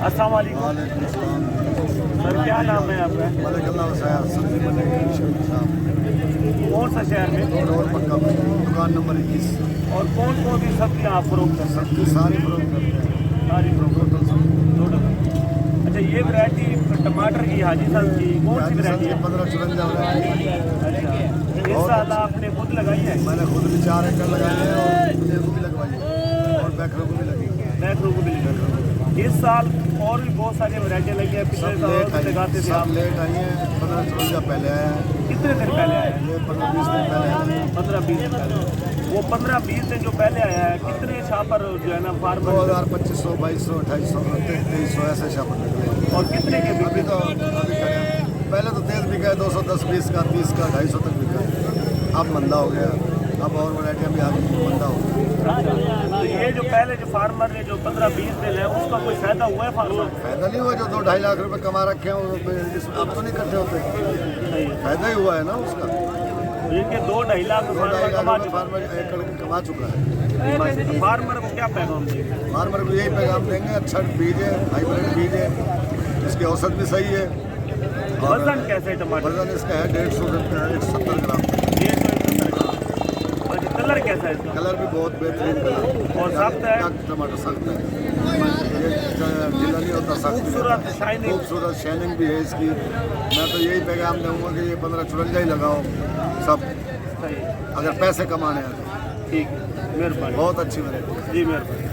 अस्सलाम वालेकुम सर, क्या नाम है आपका? कौन सा शहर में दुकान नंबर 21। और कौन कौन सी सब्जियाँ आप फरोख्त करते हैं? सबकी सारी फरोख्त करते हैं। सारी फरोख्त। अच्छा, ये वैरायटी टमाटर की हाजी साहब की कौन सी वैरायटी है? 1554 वैरायटी। अच्छा, इस साल आपने खुद लगाई है? मैंने खुद भी 4 एकड़ लगाए हैं और मुझे को भी लगवाई है और बैकरो को भी लगी। बैकरो को भी लगाई। इस साल और भी बहुत सारी वैरायटियाँ लगी है। पिछले साल लगाते थे आप? लेट आई हैं। 1554 पहले आया है। कितने दिन पहले आया है? ये 15-20 दिन पहले आया है। 15-20 दिन पहले। वो 15-20 दिन जो पहले आया है, कितने छापर जो है ना फार्मर? 2500, 2200, 2800, 2300 ऐसे छापर निकले। और कितने के अभी तो अभी खड़े हैं। पहले तो तेज बिका है, 210, 20 का, 30 का, 250 तक बिका है। अब मंदा हो गया। अब और वैरायटियाँ भी आ गई, मंदा हो गया। तो ये जो पहले जो फार्मर ने जो 15-20 दिन है, उसका कोई फायदा हुआ है फार्मर? फायदा नहीं हुआ। जो 2-2.5 लाख रुपए कमा रखे हैं वो अब तो नहीं करते होते। फायदा ही हुआ है ना उसका। इनके 2-2.5 लाख फार्मर एकड़ कमा चुका है। फार्मर को क्या पैगाम देंगे? फार्मर को यही पैगाम देंगे, अच्छा बीज है, हाइब्रिड बीज है, इसकी औसत भी सही है। वजन कैसे है टमाटर? वजन इसका है 150 रुपये, 170 ग्राम। 170 ग्राम। और कलर कैसा है इसका? कलर भी बहुत बेहतरीन कलर और सख्त है? टमाटर सख्त है, ढीला नहीं होता, सख्त। खूबसूरत शाइनिंग। खूबसूरत शाइनिंग भी है इसकी। मैं तो यही पैगाम दूंगा कि ये 1554 ही लगाओ सब, सही। अगर पैसे कमाने हैं तो। ठीक है, मेहरबानी। बहुत अच्छी वैरायटी। जी मेहरबानी।